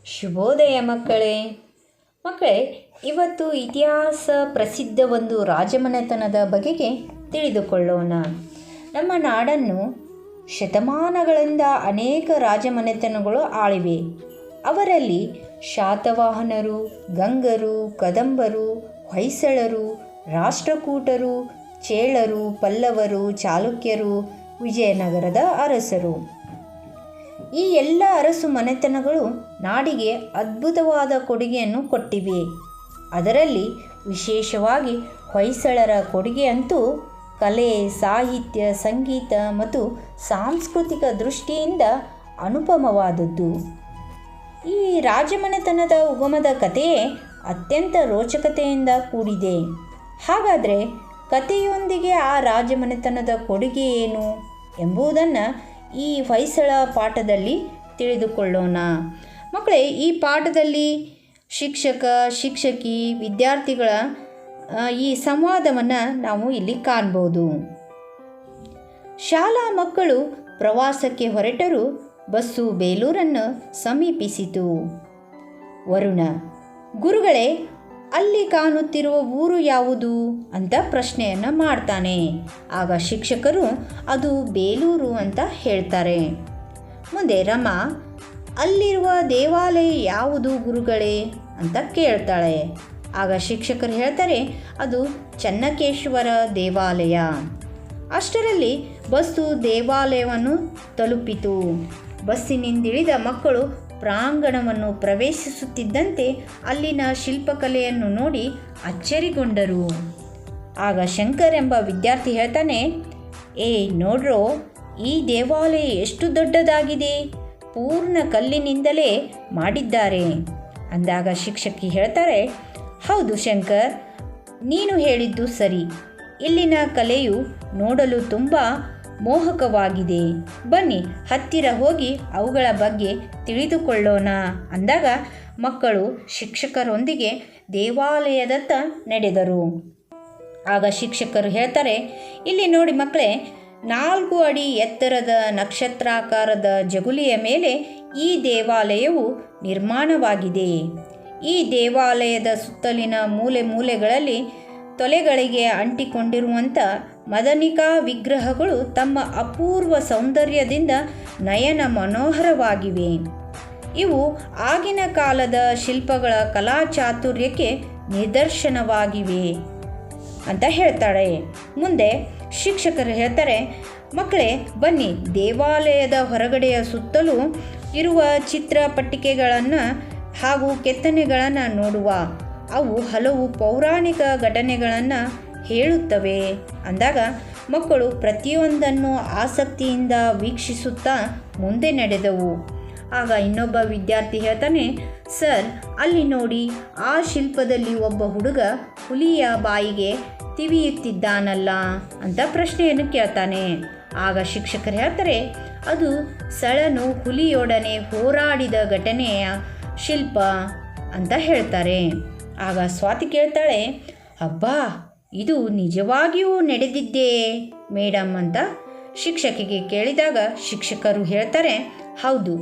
ಶುಭೋದಯ ಮಕ್ಕಳೇ. ಇವತ್ತು ಇತಿಹಾಸ ಪ್ರಸಿದ್ಧ ಒಂದು ರಾಜಮನೆತನದ ಬಗೆಗೆ ತಿಳಿದುಕೊಳ್ಳೋಣ. ನಮ್ಮ ನಾಡನ್ನು ಶತಮಾನಗಳಿಂದ ಅನೇಕ ರಾಜಮನೆತನಗಳು ಆಳಿವೆ. ಅವರಲ್ಲಿ ಶಾತವಾಹನರು, ಗಂಗರು, ಕದಂಬರು, ಹೊಯ್ಸಳರು, ರಾಷ್ಟ್ರಕೂಟರು, ಚೇಳರು, ಪಲ್ಲವರು, ಚಾಲುಕ್ಯರು, ವಿಜಯನಗರದ ಅರಸರು. ಈ ಎಲ್ಲ ಅರಸು ಮನೆತನಗಳು ನಾಡಿಗೆ ಅದ್ಭುತವಾದ ಕೊಡುಗೆಯನ್ನು ಕೊಟ್ಟಿವೆ. ಅದರಲ್ಲಿ ವಿಶೇಷವಾಗಿ ಹೊಯ್ಸಳರ ಕೊಡುಗೆ ಅಂತೂ ಕಲೆ, ಸಾಹಿತ್ಯ, ಸಂಗೀತ ಮತ್ತು ಸಾಂಸ್ಕೃತಿಕ ದೃಷ್ಟಿಯಿಂದ ಅನುಪಮವಾದದ್ದು. ಈ ರಾಜಮನೆತನದ ಉಗಮದ ಕಥೆಯೇ ಅತ್ಯಂತ ರೋಚಕತೆಯಿಂದ ಕೂಡಿದೆ. ಹಾಗಾದರೆ ಕಥೆಯೊಂದಿಗೆ ಆ ರಾಜಮನೆತನದ ಕೊಡುಗೆ ಏನು ಎಂಬುದನ್ನು ಈ ಹೊಯ್ಸಳ ಪಾಠದಲ್ಲಿ ತಿಳಿದುಕೊಳ್ಳೋಣ. ಮಕ್ಕಳೇ, ಈ ಪಾಠದಲ್ಲಿ ಶಿಕ್ಷಕ, ಶಿಕ್ಷಕಿ, ವಿದ್ಯಾರ್ಥಿಗಳ ಈ ಸಂವಾದವನ್ನು ನಾವು ಇಲ್ಲಿ ಕಾಣ್ಬೋದು. ಶಾಲಾ ಮಕ್ಕಳು ಪ್ರವಾಸಕ್ಕೆ ಹೊರಟರು. ಬಸ್ಸು ಬೇಲೂರನ್ನು ಸಮೀಪಿಸಿತು. ವರುಣ: ಗುರುಗಳೇ, ಅಲ್ಲಿ ಕಾಣುತ್ತಿರುವ ಊರು ಯಾವುದು ಅಂತ ಪ್ರಶ್ನೆಯನ್ನು ಮಾಡ್ತಾನೆ. ಆಗ ಶಿಕ್ಷಕರು ಅದು ಬೇಲೂರು ಅಂತ ಹೇಳ್ತಾರೆ. ಮುಂದೆ ರಮಾ: ಅಲ್ಲಿರುವ ದೇವಾಲಯ ಯಾವುದು ಗುರುಗಳೇ ಅಂತ ಕೇಳ್ತಾಳೆ. ಆಗ ಶಿಕ್ಷಕರು ಹೇಳ್ತಾರೆ ಅದು ಚೆನ್ನಕೇಶ್ವರ ದೇವಾಲಯ. ಅಷ್ಟರಲ್ಲಿ ಬಸ್ಸು ದೇವಾಲಯವನ್ನು ತಲುಪಿತು. ಬಸ್ಸಿನಿಂದಿಳಿದ ಮಕ್ಕಳು ಪ್ರಾಂಗಣವನ್ನು ಪ್ರವೇಶಿಸುತ್ತಿದ್ದಂತೆ ಅಲ್ಲಿನ ಶಿಲ್ಪಕಲೆಯನ್ನು ನೋಡಿ ಅಚ್ಚರಿಗೊಂಡರು. ಆಗ ಶಂಕರ್ ಎಂಬ ವಿದ್ಯಾರ್ಥಿ ಹೇಳ್ತಾನೆ, ನೋಡ್ರೋ, ಈ ದೇವಾಲಯ ಎಷ್ಟು ದೊಡ್ಡದಾಗಿದೆ, ಪೂರ್ಣ ಕಲ್ಲಿನಿಂದಲೇ ಮಾಡಿದ್ದಾರೆ ಅಂದಾಗ ಶಿಕ್ಷಕಿ ಹೇಳ್ತಾರೆ, ಹೌದು ಶಂಕರ್, ನೀನು ಹೇಳಿದ್ದು ಸರಿ. ಇಲ್ಲಿನ ಕಲೆಯು ನೋಡಲು ತುಂಬ ಮೋಹಕವಾಗಿದೆ. ಬನ್ನಿ ಹತ್ತಿರ ಹೋಗಿ ಅವುಗಳ ಬಗ್ಗೆ ತಿಳಿದುಕೊಳ್ಳೋಣ ಅಂದಾಗ ಮಕ್ಕಳು ಶಿಕ್ಷಕರೊಂದಿಗೆ ದೇವಾಲಯದತ್ತ ನಡೆದರು. ಆಗ ಶಿಕ್ಷಕರು ಹೇಳ್ತಾರೆ, ಇಲ್ಲಿ ನೋಡಿ ಮಕ್ಕಳೇ, 4 ಅಡಿ ಎತ್ತರದ ನಕ್ಷತ್ರಾಕಾರದ ಜಗುಲಿಯ ಮೇಲೆ ಈ ದೇವಾಲಯವು ನಿರ್ಮಾಣವಾಗಿದೆ. ಈ ದೇವಾಲಯದ ಸುತ್ತಲಿನ ಮೂಲೆ ಮೂಲೆಗಳಲ್ಲಿ ತೊಲೆಗಳಿಗೆ ಅಂಟಿಕೊಂಡಿರುವಂಥ ಮದನಿಕಾ ವಿಗ್ರಹಗಳು ತಮ್ಮ ಅಪೂರ್ವ ಸೌಂದರ್ಯದಿಂದ ನಯನ ಮನೋಹರವಾಗಿವೆ. ಇವು ಆಗಿನ ಕಾಲದ ಶಿಲ್ಪಗಳ ಕಲಾಚಾತುರ್ಯಕ್ಕೆ ನಿದರ್ಶನವಾಗಿವೆ ಅಂತ ಹೇಳ್ತಾಳೆ. ಮುಂದೆ ಶಿಕ್ಷಕರು ಹೇಳ್ತಾರೆ, ಮಕ್ಕಳೇ ಬನ್ನಿ, ದೇವಾಲಯದ ಹೊರಗಡೆಯ ಸುತ್ತಲೂ ಇರುವ ಚಿತ್ರಪಟ್ಟಿಕೆಗಳನ್ನು ಹಾಗೂ ಕೆತ್ತನೆಗಳನ್ನು ನೋಡುವ. ಅವು ಹಲವು ಪೌರಾಣಿಕ ಘಟನೆಗಳನ್ನು ಹೇಳುತ್ತವೆ ಅಂದಾಗ ಮಕ್ಕಳು ಪ್ರತಿಯೊಂದನ್ನು ಆಸಕ್ತಿಯಿಂದ ವೀಕ್ಷಿಸುತ್ತಾ ಮುಂದೆ ನಡೆದವು. ಆಗ ಇನ್ನೊಬ್ಬ ವಿದ್ಯಾರ್ಥಿ ಹೇಳ್ತಾನೆ, ಸರ್, ಅಲ್ಲಿ ನೋಡಿ, ಆ ಶಿಲ್ಪದಲ್ಲಿ ಒಬ್ಬ ಹುಡುಗ ಹುಲಿಯ ಬಾಯಿಗೆ ತಿವಿಯುತ್ತಿದ್ದಾನಲ್ಲ ಅಂತ ಪ್ರಶ್ನೆಯನ್ನು ಕೇಳ್ತಾನೆ. ಆಗ ಶಿಕ್ಷಕರು ಹೇಳ್ತಾರೆ, ಅದು ಸಳನು ಹುಲಿಯೊಡನೆ ಹೋರಾಡಿದ ಘಟನೆಯ ಶಿಲ್ಪ ಅಂತ ಹೇಳ್ತಾರೆ. ಆಗ ಸ್ವಾತಿ ಕೇಳ್ತಾಳೆ, ಅಬ್ಬಾ, ಇದು ನಿಜವಾಗಿಯೂ ನಡೆದಿದ್ದೇ ಮೇಡಮ್ ಅಂತ ಶಿಕ್ಷಕಿಗೆ ಕೇಳಿದಾಗ ಶಿಕ್ಷಕರು ಹೇಳ್ತಾರೆ, ಹೌದು,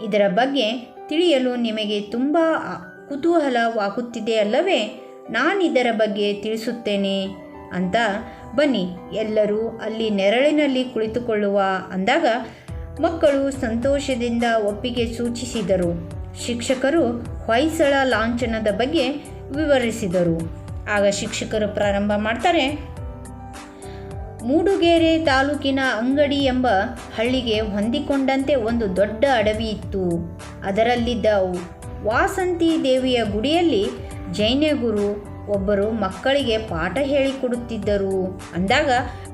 ಇದರ ಬಗ್ಗೆ ತಿಳಿಯಲು ನಿಮಗೆ ತುಂಬ ಕುತೂಹಲವಾಗುತ್ತಿದೆ ಅಲ್ಲವೇ? ನಾನಿದರ ಬಗ್ಗೆ ತಿಳಿಸುತ್ತೇನೆ ಅಂತ ಬನ್ನಿ ಎಲ್ಲರೂ ಅಲ್ಲಿ ನೆರಳಿನಲ್ಲಿ ಕುಳಿತುಕೊಳ್ಳುವ ಅಂದಾಗ ಮಕ್ಕಳು ಸಂತೋಷದಿಂದ ಒಪ್ಪಿಗೆ ಸೂಚಿಸಿದರು. ಶಿಕ್ಷಕರು ಹೊಯ್ಸಳ ಲಾಂಛನದ ಬಗ್ಗೆ ವಿವರಿಸಿದರು. ಆಗ ಶಿಕ್ಷಕರು ಪ್ರಾರಂಭ ಮಾಡ್ತಾರೆ, ಮೂಡುಗೆರೆ ತಾಲೂಕಿನ ಅಂಗಡಿ ಎಂಬ ಹಳ್ಳಿಗೆ ಹೊಂದಿಕೊಂಡಂತೆ ಒಂದು ದೊಡ್ಡ ಅಡವಿ ಇತ್ತು. ಅದರಲ್ಲಿದ್ದ ವಾಸಂತಿ ದೇವಿಯ ಗುಡಿಯಲ್ಲಿ ಜೈನ ಗುರು ಒಬ್ಬರು ಮಕ್ಕಳಿಗೆ ಪಾಠ ಹೇಳಿಕೊಡುತ್ತಿದ್ದರು ಅಂದಾಗ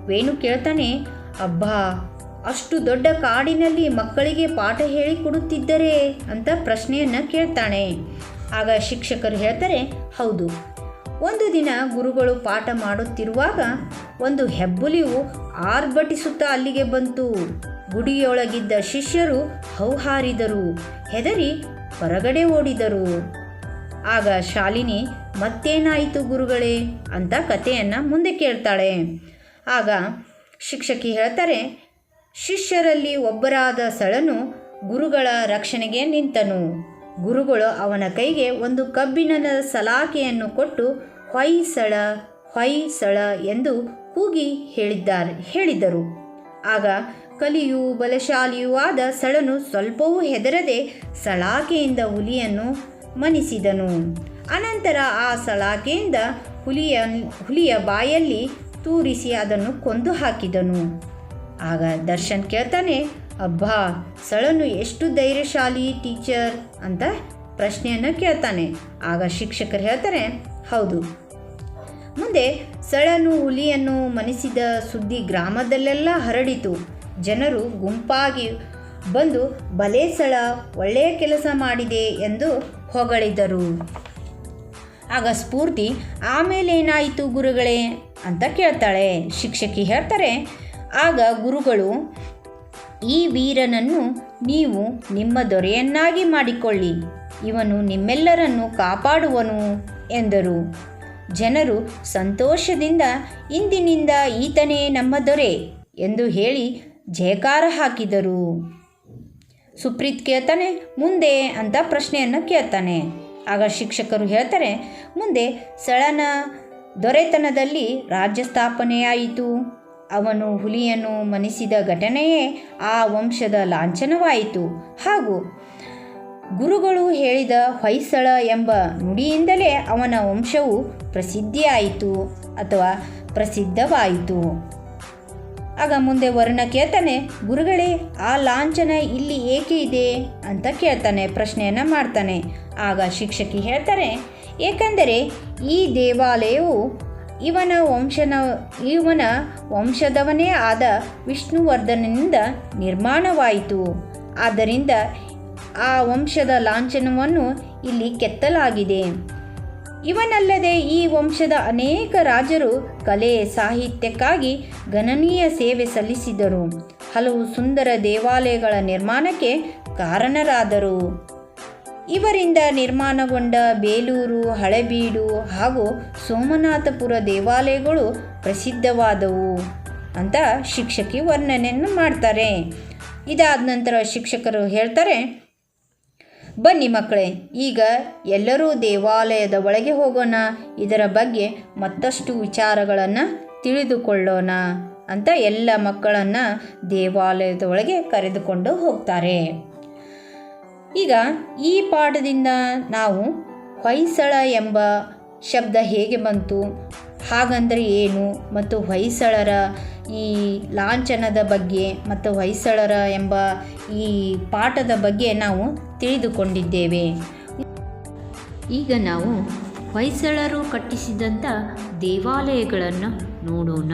ವೇಣು ಕೇಳ್ತಾನೆ, ಅಬ್ಬಾ, ಅಷ್ಟು ದೊಡ್ಡ ಕಾಡಿನಲ್ಲಿ ಮಕ್ಕಳಿಗೆ ಪಾಠ ಹೇಳಿಕೊಡುತ್ತಿದ್ದರೆ ಅಂತ ಪ್ರಶ್ನೆಯನ್ನು ಕೇಳ್ತಾನೆ. ಆಗ ಶಿಕ್ಷಕರು ಹೇಳ್ತಾರೆ, ಹೌದು, ಒಂದು ದಿನ ಗುರುಗಳು ಪಾಠ ಮಾಡುತ್ತಿರುವಾಗ ಒಂದು ಹೆಬ್ಬುಲಿಯು ಆರ್ಭಟಿಸುತ್ತಾ ಅಲ್ಲಿಗೆ ಬಂತು. ಗುಡಿಯೊಳಗಿದ್ದ ಶಿಷ್ಯರು ಹೌಹಾರಿದರು, ಹೆದರಿ ಹೊರಗಡೆ ಓಡಿದರು. ಆಗ ಶಾಲಿನಿ, ಮತ್ತೇನಾಯಿತು ಗುರುಗಳೇ ಅಂತ ಕಥೆಯನ್ನು ಮುಂದೆ ಕೇಳ್ತಾಳೆ. ಆಗ ಶಿಕ್ಷಕಿ ಹೇಳ್ತಾರೆ, ಶಿಷ್ಯರಲ್ಲಿ ಒಬ್ಬರಾದ ಸಳನು ಗುರುಗಳ ರಕ್ಷಣೆಗೆ ನಿಂತನು. ಗುರುಗಳು ಅವನ ಕೈಗೆ ಒಂದು ಕಬ್ಬಿಣದ ಸಲಾಕೆಯನ್ನು ಕೊಟ್ಟು ಹೊಯ್ಸಳ ಹೊಯ್ಸಳ ಎಂದು ಕೂಗಿ ಹೇಳಿದರು. ಆಗ ಕಲಿಯೂ ಬಲಶಾಲಿಯೂ ಆದ ಸಳನು ಸ್ವಲ್ಪವೂ ಹೆದರದೆ ಸಲಾಕೆಯಿಂದ ಹುಲಿಯನ್ನು ಮಣಿಸಿದನು. ಅನಂತರ ಆ ಸಲಾಕೆಯಿಂದ ಹುಲಿಯ ಬಾಯಲ್ಲಿ ತೂರಿಸಿ ಅದನ್ನು ಕೊಂದು ಹಾಕಿದನು. ಆಗ ದರ್ಶನ್ ಕೇಳ್ತಾನೆ, ಅಬ್ಬಾ, ಸಳನು ಎಷ್ಟು ಧೈರ್ಯಶಾಲಿ ಟೀಚರ್ ಅಂತ ಪ್ರಶ್ನೆಯನ್ನು ಕೇಳ್ತಾನೆ. ಆಗ ಶಿಕ್ಷಕರು ಹೇಳ್ತಾರೆ, ಹೌದು. ಮುಂದೆ ಸಳನು ಹುಲಿಯನ್ನು ಮಣಿಸಿದ ಸುದ್ದಿ ಗ್ರಾಮದಲ್ಲೆಲ್ಲ ಹರಡಿತು. ಜನರು ಗುಂಪಾಗಿ ಬಂದು ಬಲೆ ಸಳ ಒಳ್ಳೆಯ ಕೆಲಸ ಮಾಡಿದೆ ಎಂದು ಹೊಗಳಿದರು. ಆಗ ಸ್ಫೂರ್ತಿ, ಆಮೇಲೇನಾಯಿತು ಗುರುಗಳೇ ಅಂತ ಕೇಳ್ತಾಳೆ. ಶಿಕ್ಷಕಿ ಹೇಳ್ತಾರೆ, ಆಗ ಗುರುಗಳು, ಈ ವೀರನನ್ನು ನೀವು ನಿಮ್ಮ ದೊರೆಯನ್ನಾಗಿ ಮಾಡಿಕೊಳ್ಳಿ, ಇವನು ನಿಮ್ಮೆಲ್ಲರನ್ನು ಕಾಪಾಡುವನು ಎಂದರು. ಜನರು ಸಂತೋಷದಿಂದ ಇಂದಿನಿಂದ ಈತನೇ ನಮ್ಮ ದೊರೆ ಎಂದು ಹೇಳಿ ಜಯಕಾರ ಹಾಕಿದರು. ಸುಪ್ರೀತ್ ಕೇಳ್ತಾನೆ, ಮುಂದೆ ಅಂತ ಪ್ರಶ್ನೆಯನ್ನು ಕೇಳ್ತಾನೆ. ಆಗ ಶಿಕ್ಷಕರು ಹೇಳ್ತಾರೆ, ಮುಂದೆ ಸಳನ ದೊರೆತನದಲ್ಲಿ ರಾಜ್ಯ ಸ್ಥಾಪನೆಯಾಯಿತು. ಅವನು ಹುಲಿಯನ್ನು ಮಣಿಸಿದ ಘಟನೆಯೇ ಆ ವಂಶದ ಲಾಂಛನವಾಯಿತು. ಹಾಗೂ ಗುರುಗಳು ಹೇಳಿದ ಹೊಯ್ಸಳ ಎಂಬ ನುಡಿಯಿಂದಲೇ ಅವನ ವಂಶವು ಪ್ರಸಿದ್ಧಿಯಾಯಿತು ಅಥವಾ ಪ್ರಸಿದ್ಧವಾಯಿತು. ಆಗ ಮುಂದೆ ವರ್ಣ ಕೇಳ್ತಾನೆ, ಗುರುಗಳೇ, ಆ ಲಾಂಛನ ಇಲ್ಲಿ ಏಕೆ ಇದೆ ಅಂತ ಕೇಳ್ತಾನೆ, ಪ್ರಶ್ನೆಯನ್ನು ಮಾಡ್ತಾನೆ. ಆಗ ಶಿಕ್ಷಕಿ ಹೇಳ್ತಾರೆ, ಏಕೆಂದರೆ ಈ ದೇವಾಲಯವು ಇವನ ವಂಶದವನೇ ಆದ ವಿಷ್ಣುವರ್ಧನನಿಂದ ನಿರ್ಮಾಣವಾಯಿತು. ಆದ್ದರಿಂದ ಆ ವಂಶದ ಲಾಂಛನವನ್ನು ಇಲ್ಲಿ ಕೆತ್ತಲಾಗಿದೆ. ಇವನಲ್ಲದೆ ಈ ವಂಶದ ಅನೇಕ ರಾಜರು ಕಲೆ ಸಾಹಿತ್ಯಕ್ಕಾಗಿ ಗಣನೀಯ ಸೇವೆ ಸಲ್ಲಿಸಿದರು. ಹಲವು ಸುಂದರ ದೇವಾಲಯಗಳ ನಿರ್ಮಾಣಕ್ಕೆ ಕಾರಣರಾದರು. ಇವರಿಂದ ನಿರ್ಮಾಣಗೊಂಡ ಬೇಲೂರು, ಹಳೆಬೀಡು ಹಾಗೂ ಸೋಮನಾಥಪುರ ದೇವಾಲಯಗಳು ಪ್ರಸಿದ್ಧವಾದವು ಅಂತ ಶಿಕ್ಷಕಿ ವರ್ಣನೆಯನ್ನು ಮಾಡ್ತಾರೆ. ಇದಾದ ನಂತರ ಶಿಕ್ಷಕರು ಹೇಳ್ತಾರೆ, ಬನ್ನಿ ಮಕ್ಕಳೇ, ಈಗ ಎಲ್ಲರೂ ದೇವಾಲಯದ ಒಳಗೆ ಹೋಗೋಣ, ಇದರ ಬಗ್ಗೆ ಮತ್ತಷ್ಟು ವಿಚಾರಗಳನ್ನು ತಿಳಿದುಕೊಳ್ಳೋಣ ಅಂತ ಎಲ್ಲ ಮಕ್ಕಳನ್ನು ದೇವಾಲಯದ ಒಳಗೆ ಕರೆದುಕೊಂಡು ಹೋಗ್ತಾರೆ. ಈಗ ಈ ಪಾಠದಿಂದ ನಾವು ಹೊಯ್ಸಳ ಎಂಬ ಶಬ್ದ ಹೇಗೆ ಬಂತು, ಹಾಗಂದರೆ ಏನು, ಮತ್ತು ಹೊಯ್ಸಳರ ಈ ಲಾಂಛನದ ಬಗ್ಗೆ ಮತ್ತು ಹೊಯ್ಸಳರ ಎಂಬ ಈ ಪಾಠದ ಬಗ್ಗೆ ನಾವು ತಿಳಿದುಕೊಂಡಿದ್ದೇವೆ. ಈಗ ನಾವು ಹೊಯ್ಸಳರು ಕಟ್ಟಿಸಿದಂಥ ದೇವಾಲಯಗಳನ್ನು ನೋಡೋಣ.